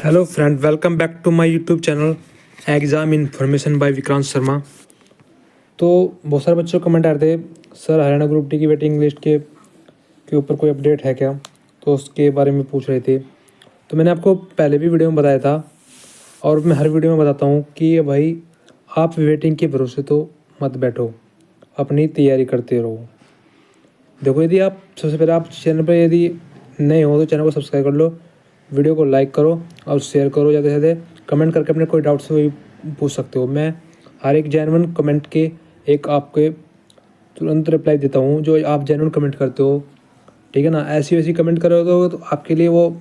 Hello friend, welcome back to my YouTube channel exam information by Vikrant Sharma. तो बहुत सारे बच्चों को कमेंट आ रहे थे, सर हरियाणा ग्रुप डी की वेटिंग लिस्ट के ऊपर कोई अपडेट है क्या, तो उसके बारे में पूछ रहे थे। तो मैंने आपको पहले भी वीडियो में बताया था और मैं हर वीडियो में बताता हूँ कि भाई आप वेटिंग के भरोसे तो मत बैठो, अपनी तैयारी करते रहो। देखो, यदि आप सबसे पहले आप चैनल पर यदि नए हो तो चैनल को सब्सक्राइब कर लो, वीडियो को लाइक करो और शेयर करो ज़्यादा से ज़्यादा। कमेंट करके अपने कोई डाउट्स भी पूछ सकते हो। मैं हर एक जेन्युइन कमेंट के एक आपके तुरंत रिप्लाई देता हूँ जो आप जेन्युइन कमेंट करते हो, ठीक है ना। ऐसी वैसी कमेंट करोगे तो आपके लिए वो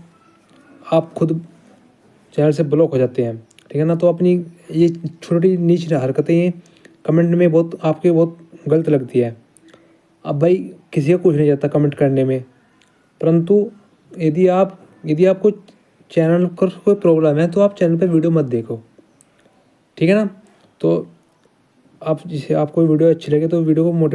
आप खुद चैनल से ब्लॉक हो जाते हैं, ठीक है ना। तो अपनी ये छोटी नीच हरकतें कमेंट में बहुत गलत लगती है। अब भाई किसी का कुछ नहीं जाता कमेंट करने में, परंतु यदि आपको चैनल पर कोई प्रॉब्लम है तो आप चैनल पर वीडियो मत देखो, ठीक है ना। तो आप जिसे आपको वीडियो अच्छी लगे तो वीडियो को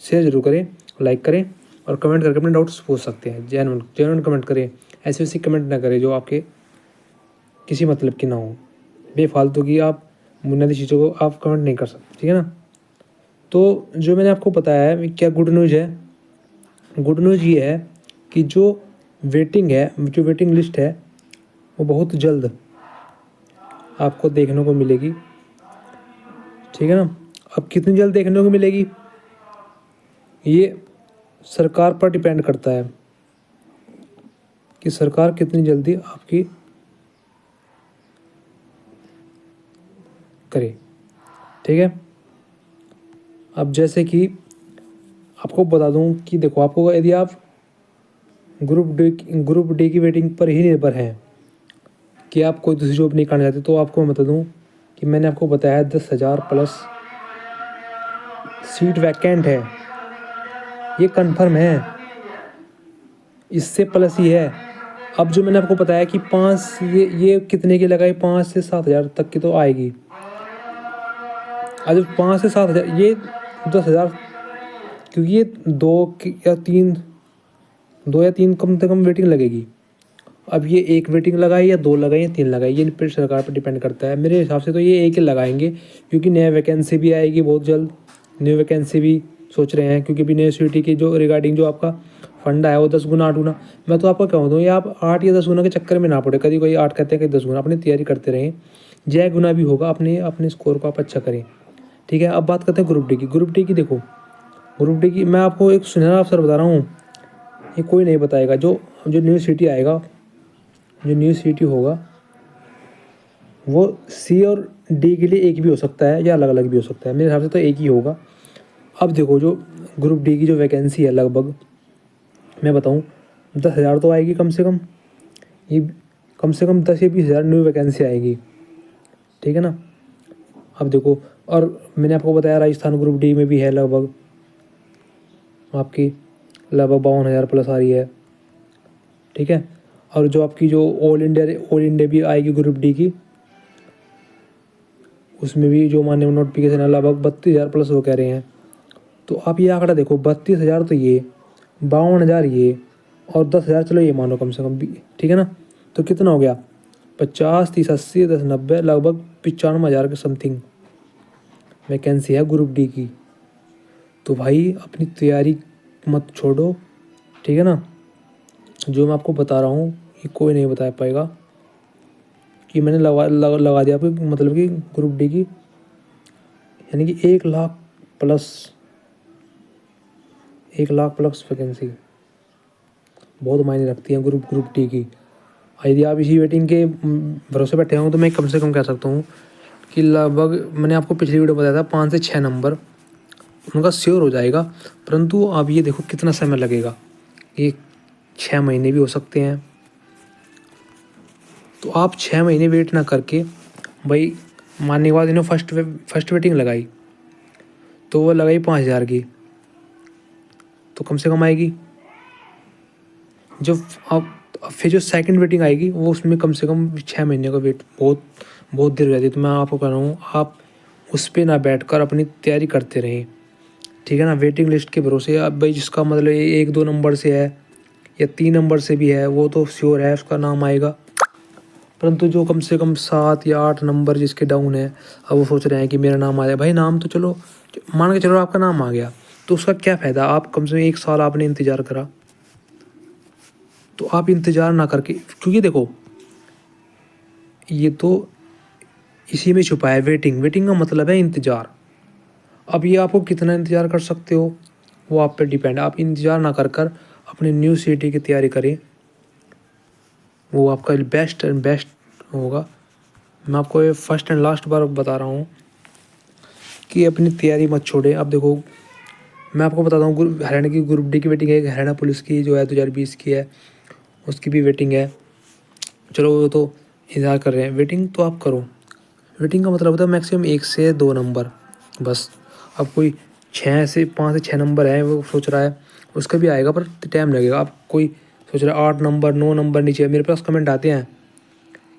शेयर जरूर करें, लाइक करें और कमेंट करके अपने डाउट्स पूछ सकते हैं। जेन्युइन कमेंट करें, ऐसी वैसी कमेंट ना करें जो आपके किसी मतलब की ना हो। बेफालतू की आप बुनियादी चीज़ों को आप कमेंट नहीं कर सकते, ठीक है ना। तो जो मैंने आपको बताया है क्या गुड न्यूज़ है, गुड न्यूज़ ये है कि जो वेटिंग लिस्ट है वो बहुत जल्द आपको देखने को मिलेगी, ठीक है ना। अब कितनी जल्द देखने को मिलेगी ये सरकार पर डिपेंड करता है कि सरकार कितनी जल्दी आपकी करे, ठीक है। अब जैसे कि आपको बता दूं कि देखो, आपको यदि आप ग्रुप डी की वेटिंग पर ही निर्भर हैं कि आप कोई दूसरी जॉब नहीं करना चाहते, तो आपको मैं बता दूं कि मैंने आपको बताया 10,000 प्लस सीट वैकेंट है, ये कंफर्म है, इससे प्लस ही है। अब जो मैंने आपको बताया कि ये कितने की लगाई, 5 से 7,000 तक की तो आएगी। अब 5 से 7,000 ये 10,000, क्योंकि ये दो या तीन कम से कम वेटिंग लगेगी। अब ये एक वेटिंग लगाई या 2 लगाई या 3 लगाई, ये फिर सरकार पर डिपेंड करता है। मेरे हिसाब से तो ये एक ही लगाएंगे, क्योंकि नया वैकेंसी भी आएगी बहुत जल्द। न्यू वैकेंसी भी सोच रहे हैं, क्योंकि अभी यूनिवर्सिटी की जो रिगार्डिंग जो आपका फंडा है वो 10 गुना 8 गुना, मैं तो आपको कहूँ दूँ ये आप 8 या 10 गुना के चक्कर में ना पड़े। कभी कोई 8 कहते हैं, कभी 10 गुना, अपनी तैयारी करते रहें। जय गुना भी होगा, अपने स्कोर को आप अच्छा करें, ठीक है। अब बात करते हैं ग्रुप डी की। देखो, ग्रुप डी की मैं आपको एक सुनहरा अवसर बता रहा हूँ, ये कोई नहीं बताएगा। जो यूनिवर्सिटी आएगा, जो न्यू सिटी होगा वो सी और डी के लिए एक भी हो सकता है या अलग अलग भी हो सकता है। मेरे हिसाब से तो एक ही होगा। अब देखो, जो ग्रुप डी की जो वैकेंसी है लगभग मैं बताऊं 10,000 तो आएगी कम से कम। ये कम से कम 10 या 20,000 न्यू वैकेंसी आएगी, ठीक है ना। अब देखो, और मैंने आपको बताया राजस्थान ग्रुप डी में भी है लगभग 52,000 प्लस आ रही है, ठीक है। और जो आपकी जो ऑल इंडिया भी आएगी ग्रुप डी की, उसमें भी जो मान्य नोटिफिकेशन है लगभग 32,000 प्लस वो कह रहे हैं। तो आप ये आंकड़ा देखो, 32,000 तो ये, 52,000 ये, और 10,000 चलो ये मानो कम से कम भी, ठीक है ना। तो कितना हो गया, 50, 30, 80, 10, 90, लगभग 95,000 के समथिंग वैकेंसी है ग्रुप डी की। तो भाई अपनी तैयारी मत छोड़ो, ठीक है ना। जो मैं आपको बता रहा हूँ ये कोई नहीं बता पाएगा कि मैंने लगा दिया आपको, मतलब कि ग्रुप डी की यानी कि 1,00,000 प्लस, 1,00,000 प्लस वैकेंसी बहुत मायने रखती है ग्रुप डी की। यदि आप इसी वेटिंग के भरोसे बैठे हों तो मैं कम से कम कह सकता हूँ कि लगभग मैंने आपको पिछली वीडियो बताया था 5 से 6 नंबर उनका श्योर हो जाएगा। परंतु अब ये देखो कितना समय लगेगा, ये 6 महीने भी हो सकते हैं। तो आप 6 महीने वेट ना करके भाई, मानने के बाद इन्होंने फर्स्ट वेटिंग लगाई तो वो लगाई 5,000 की, तो कम से कम आएगी। जो अब फिर जो सेकंड वेटिंग आएगी वो उसमें कम से कम 6 महीने का वेट बहुत देर हो जाती है। तो मैं आपको कह रहा हूँ आप उस पर ना बैठकर अपनी तैयारी करते रहें, ठीक है ना। वेटिंग लिस्ट के भरोसे अब भाई जिसका मतलब 1-2 नंबर से है या 3 नंबर से भी है वो तो श्योर है उसका नाम आएगा, परंतु जो कम से कम 7 या 8 नंबर जिसके डाउन है, अब वो सोच रहे हैं कि मेरा नाम आ जाए। भाई नाम तो चलो मान के चलो आपका नाम आ गया, तो उसका क्या फ़ायदा? आप कम से कम 1 साल आपने इंतज़ार करा, तो आप इंतज़ार ना करके, क्योंकि देखो ये तो इसी में छुपा है, वेटिंग। वेटिंग का मतलब है इंतज़ार। अब ये आपको कितना इंतज़ार कर सकते हो वो आप पे डिपेंड है। आप इंतज़ार ना कर कर अपनी न्यू सिटी की तैयारी करें, वो आपका बेस्ट एंड बेस्ट होगा। मैं आपको ये फर्स्ट एंड लास्ट बार बता रहा हूँ कि अपनी तैयारी मत छोड़ें। अब देखो मैं आपको बताता हूँ, हरियाणा की ग्रुप डी की वेटिंग है, हरियाणा पुलिस की जो है 2020 की है, उसकी भी वेटिंग है। चलो वो तो इंतज़ार कर रहे हैं, वेटिंग तो आप करो। वेटिंग का मतलब होता है मैक्सिमम 1 से 2 नंबर बस। अब कोई 5 से 6 नंबर है वो सोच रहा है, उसका भी आएगा पर टाइम लगेगा। अब कोई सोच रहा है 8 नंबर 9 नंबर नीचे है, मेरे पास कमेंट आते हैं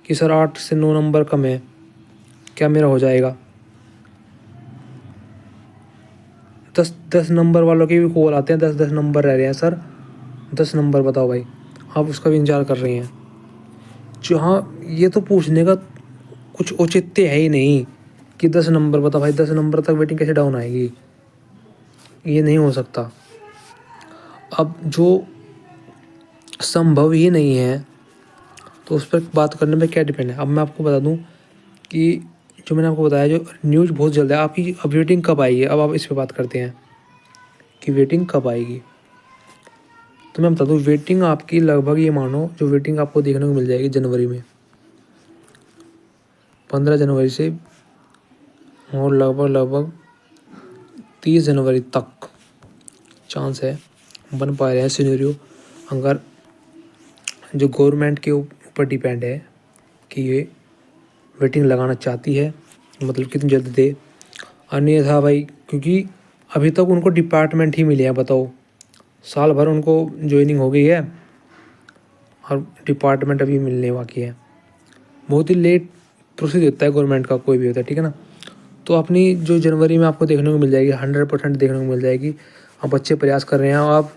कि सर 8 से 9 नंबर कम है, क्या मेरा हो जाएगा? 10 नंबर वालों के भी कॉल आते हैं, 10 नंबर रह रहे हैं सर, 10 नंबर बताओ भाई। आप उसका भी इंतजार कर रहे हैं। जहाँ ये तो पूछने का कुछ औचित्य है ही नहीं कि 10 नंबर बताओ भाई, 10 नंबर तक वेटिंग कैसे डाउन आएगी? ये नहीं हो सकता। अब जो संभव ही नहीं है तो उस पर बात करने पे क्या डिपेंड है? अब मैं आपको बता दूं कि जो मैंने आपको बताया, जो न्यूज़ बहुत जल्द है आपकी। अब वेटिंग कब आएगी? अब आप इस पे बात करते हैं कि वेटिंग कब आएगी। तो मैं बता दूं, वेटिंग आपकी लगभग, ये मानो जो वेटिंग आपको देखने को मिल जाएगी जनवरी में, 15 जनवरी से, और लगभग 30 जनवरी तक चांस है बन पा रहे हैं सिनेरियो। अगर जो गवर्नमेंट के ऊपर डिपेंड है कि ये वेटिंग लगाना चाहती है, मतलब कितनी जल्दी दे। अन्यथा भाई, क्योंकि अभी तक उनको डिपार्टमेंट ही मिले हैं, बताओ साल भर उनको ज्वाइनिंग हो गई है और डिपार्टमेंट अभी मिलने बाकी है। बहुत ही लेट प्रोसेस होता है गवर्नमेंट का, कोई भी होता है, ठीक है ना। तो अपनी जो जनवरी में आपको देखने को मिल जाएगी, 100% देखने को मिल जाएगी। आप अच्छे प्रयास कर रहे हैं, आप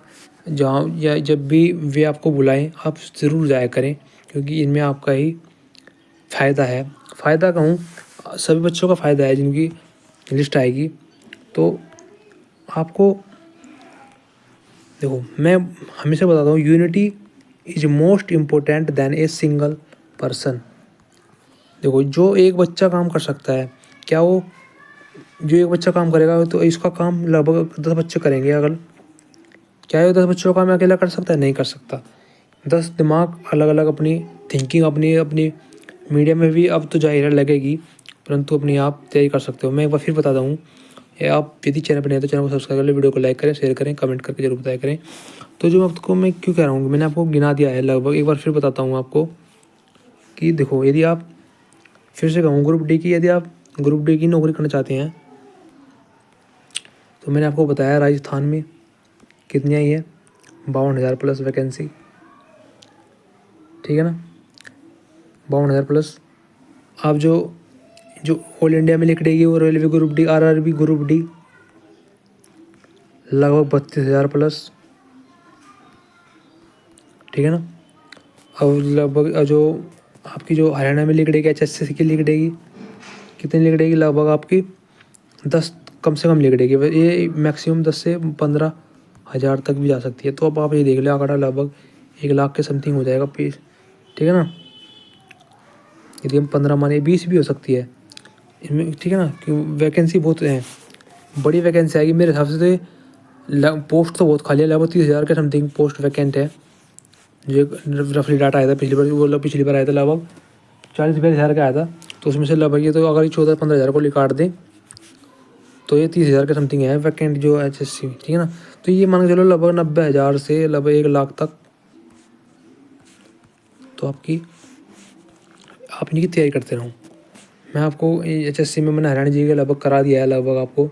जहाँ या जब भी वे आपको बुलाएं आप ज़रूर जाया करें, क्योंकि इनमें आपका ही फ़ायदा है। फ़ायदा कहूँ, सभी बच्चों का फ़ायदा है जिनकी लिस्ट आएगी। तो आपको देखो, मैं हमेशा बताता हूँ, unity is most important then a single person. देखो जो एक बच्चा काम कर सकता है, क्या वो जो एक बच्चा काम करेगा तो इसका काम लगभग 10 बच्चे करेंगे। अगर क्या ये 10 बच्चों का काम अकेला कर सकता है? नहीं कर सकता। 10 दिमाग अलग अलग, अपनी थिंकिंग अपनी अपनी मीडिया में भी अब तो जाहिर लगेगी, परंतु अपनी आप तैयारी कर सकते हो। मैं एक बार फिर बताता हूँ, आप यदि चैनल पर नहीं है तो चैनल को सब्सक्राइब कर ले, वीडियो को लाइक करें, शेयर करें, कमेंट करके जरूर बताया करें। तो जो आपको मैं क्यों कह रहा हूँ, मैंने आपको गिना दिया है लगभग, एक बार फिर बताता हूँ आपको कि देखो, यदि आप, फिर से कहूँ, ग्रुप डी की, यदि आप ग्रुप डी की नौकरी करना चाहते हैं तो मैंने आपको बताया राजस्थान में कितनी आई है, 52,000 प्लस वैकेंसी, ठीक है ना, 52,000 प्लस। आप जो जो ऑल इंडिया में लिख देगी वो railway group D, RRB group D, लगभग 32,000 प्लस, ठीक है ना। अब लगभग जो आपकी जो हरियाणा में लिख देगी HSC की लिख देगी, कितनी लिख देगी? लगभग आपकी 10 कम से कम लिख देगी। ये मैक्सिमम 10 से 15,000 तक भी जा सकती है। तो अब आप ये देख ले, आंकड़ा लगभग 1 लाख के समथिंग हो जाएगा फीस, ठीक है ना। यदि हम 15 माने, 20 भी हो सकती है इनमें, ठीक है ना, कि वैकेंसी बहुत है, बड़ी वैकेंसी आएगी मेरे हिसाब से। तो पोस्ट तो बहुत खाली है, लगभग 30,000 के समथिंग पोस्ट वैकेंट है। जो रफली डाटा आया था पिछली बार, वो पिछली बार आया था लगभग 40-42,000 का आया था। तो उसमें से लगभग, ये तो अगर 14-15,000 को काट दें तो ये 30,000 के समथिंग है वैकेंट जो HSC, ठीक है ना। तो ये मान के चलो लगभग 90,000 से लगभग 1 लाख तक तो आप इनकी तैयारी करते रहो। मैं आपको HSC में मैंने हरियाणा जी के लगभग करा दिया है, लगभग आपको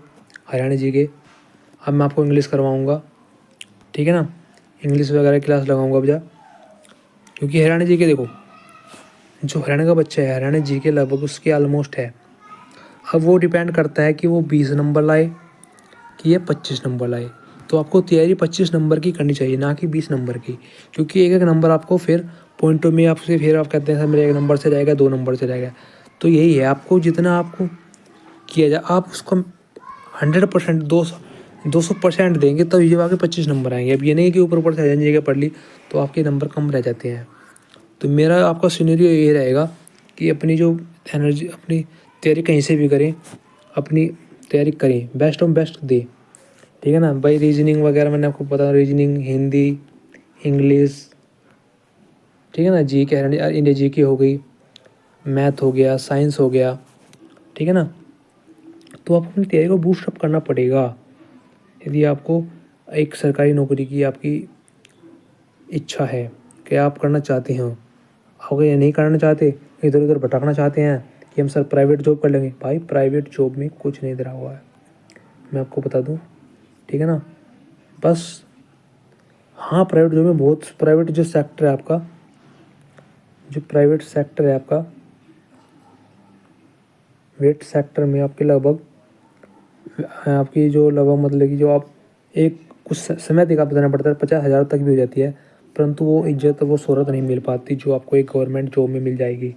हरियाणा जी के। अब मैं आपको इंग्लिश करवाऊँगा, ठीक है ना, इंग्लिश वगैरह क्लास लगाऊँगा अब जा, क्योंकि हरियाणा जी के देखो, जो हरियाणा का बच्चा है हरियाणा जी के लगभग उसके ऑलमोस्ट है। अब वो डिपेंड करता है कि वो 20 नंबर लाए कि ये 25 नंबर लाए। तो आपको तैयारी 25 नंबर की करनी चाहिए, ना कि 20 नंबर की, क्योंकि एक एक नंबर आपको फिर पॉइंटों में आपसे फिर आप कहते हैं सर मेरे 1 नंबर से जाएगा, 2 नंबर से जाएगा। तो यही है, आपको जितना आपको किया जाए आप उसको 100% 200% देंगे तब ये आगे 25 नंबर आएंगे। अब ये नहीं कि ऊपर से हजान जगह पढ़ ली तो आपके नंबर कम रह जाते हैं। तो मेरा आपका सिनेरियो ये रहेगा कि अपनी जो एनर्जी, अपनी तैयारी कहीं से भी करें, अपनी तैयारी करें, बेस्ट ऑफ बेस्ट दें, ठीक है ना भाई। रीजनिंग वगैरह मैंने आपको पता, रीजनिंग, हिंदी, इंग्लिश, ठीक है ना, जी के इंडिया जी की हो गई, मैथ हो गया, साइंस हो गया, ठीक है ना। तो आपको अपनी तैयारी को बूस्टअप करना पड़ेगा। यदि आपको एक सरकारी नौकरी की आपकी इच्छा है कि आप करना चाहते हो, अगर ये नहीं करना चाहते, इधर उधर भटकना चाहते हैं कि हम सर प्राइवेट जॉब कर लेंगे, भाई प्राइवेट जॉब में कुछ नहीं धरा हुआ है, मैं आपको बता दूं, ठीक है ना। बस हाँ, प्राइवेट जॉब में बहुत, प्राइवेट जो सेक्टर है आपका, जो प्राइवेट सेक्टर है आपका, वेट सेक्टर में आपके लगभग आपकी जो लगभग मतलब कि जो आप एक कुछ समय तक आप देना पड़ता है, 50,000 तक भी हो जाती है, परंतु वो इज्जत, वो शोहरत नहीं मिल पाती जो आपको एक गवर्नमेंट जॉब में मिल जाएगी,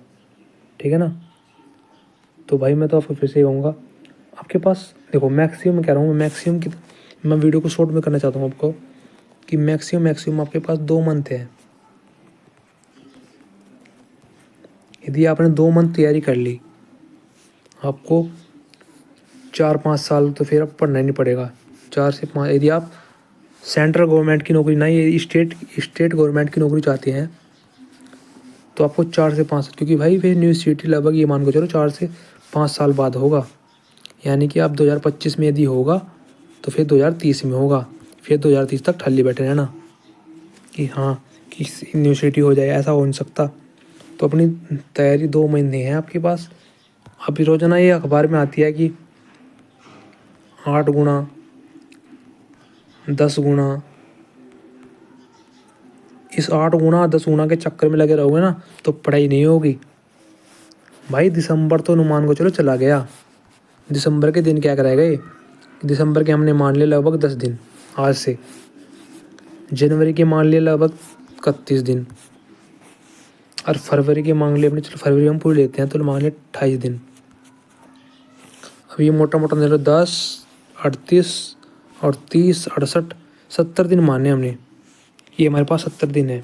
ठीक है ना। तो भाई मैं तो आपको फिर से कहूँगा, आपके पास देखो मैक्सिमम कह रहा हूँ, मैक्सिमम की मैं वीडियो को शॉर्ट में करना चाहता हूँ आपको कि मैक्सिमम आपके पास 2 मंथ है। यदि आपने 2 मंथ तैयारी कर ली, आपको 4-5 साल तो फिर अब पढ़ना ही नहीं पड़ेगा। 4 से 5, यदि आप सेंट्रल गवर्नमेंट की नौकरी, ना ये स्टेट गवर्नमेंट की नौकरी चाहते हैं तो आपको 4 से 5, क्योंकि भाई फिर यूनिवर्सिटी लगभग ये मान के चलो 4 से 5 साल बाद होगा, यानी कि आप 2025 में यदि होगा तो फिर 2030 में होगा, फिर 2030 तक ठल्ली बैठे रहना कि हाँ कि यूनिवर्सिटी हो जाए, ऐसा हो नहीं सकता। तो अपनी तैयारी 2 महीने हैं आपके पास। अभी रोजाना ये अखबार में आती है कि 8 गुना, 10 गुना, इस 8 गुना 10 गुना के चक्कर में लगे रहोगे ना तो पढ़ाई नहीं होगी भाई। दिसंबर तो नुमान को चलो चला गया, दिसंबर के दिन क्या कराए गए, दिसंबर के हमने मान लिया लगभग 10 दिन आज से, जनवरी के मान लिया लगभग 31 दिन, और फरवरी के मान लिया अपने, चलो फरवरी हम पूरी लेते हैं तो मान लिया 28 दिन। अब ये मोटा मोटा ले लो 10, 38 और 30, 68, 70 दिन माने हमने, ये हमारे पास 70 दिन है।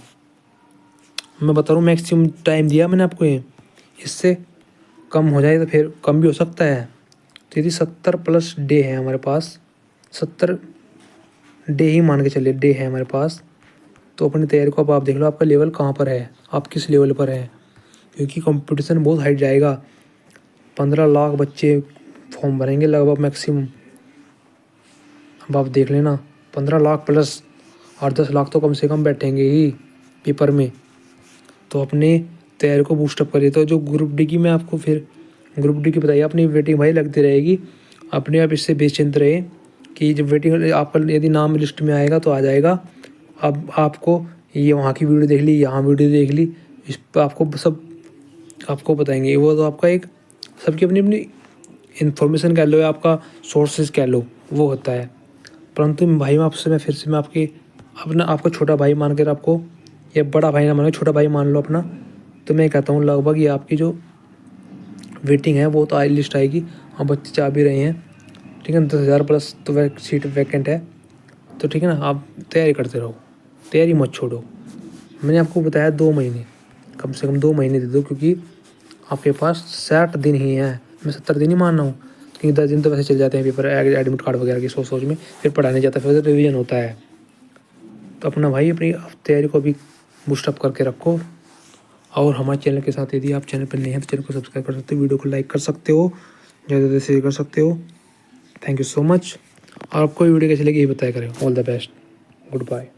मैं बता रहा हूँ मैक्सिमम टाइम दिया मैंने आपको, ये इससे कम हो जाए तो फिर कम भी हो सकता है। तो यदि 70 प्लस डे है हमारे पास, 70 डे ही मान के चलिए, डे है हमारे पास, तो अपनी तैयारी को अब आप देख लो आपका लेवल कहाँ पर है, आप किस लेवल पर है, क्योंकि कंपटीशन बहुत हाइट जाएगा। 15 लाख बच्चे फॉर्म भरेंगे लगभग मैक्सिमम, अब आप देख लेना 15 लाख प्लस 8-10 लाख तो कम से कम बैठेंगे ही पेपर में। तो अपने तैयारी को बूस्टअप करिए। तो जो ग्रुप डी की मैं आपको फिर ग्रुप डी की बताइए, अपनी वेटिंग भाई लगती रहेगी, अपने आप इससे बेचिंत रहे कि जब वेटिंग आपका यदि नाम लिस्ट में आएगा तो आ जाएगा। अब आपको ये वहाँ की वीडियो देख ली, यहाँ वीडियो देख ली, इस पर आपको सब आपको बताएंगे। वो तो आपका एक सबकी अपनी अपनी इन्फॉर्मेशन कह लो या आपका सोर्सेज कह लो, वो होता है। परंतु भाई मैं फिर से मैं आपके अपना आपको छोटा भाई मानकर आपको, या बड़ा भाई ना मानो छोटा भाई मान लो अपना, तो मैं कहता हूँ लगभग ये आपकी जो वेटिंग है वो तो आई लिस्ट आएगी, हाँ बच्चे चाह भी रहे हैं, ठीक है ना, 10,000 प्लस तो सीट वैकेंट है। तो ठीक है ना, आप तैयारी करते रहो, तैयारी मत छोड़ो। मैंने आपको बताया 2 महीने, कम से कम 2 महीने दे दो, क्योंकि आपके पास 60 दिन ही हैं। मैं 70 दिन ही मान रहा हूँ, क्योंकि 10 दिन तो वैसे चल जाते हैं पेपर एडमिट कार्ड वगैरह की सोच में, फिर पढ़ाने जाता है, फिर रिवीजन होता है। तो अपना भाई अपनी तैयारी को भी बूस्टअप करके रखो। और हमारे चैनल के साथ यदि आप चैनल पर नए हैं तो चैनल को सब्सक्राइब कर सकते हो, वीडियो को लाइक कर सकते हो, ज़्यादा से शेयर कर सकते हो। Thank you so much. और आपको वीडियो कैसी लगी ये बताया करें। All the best, good bye.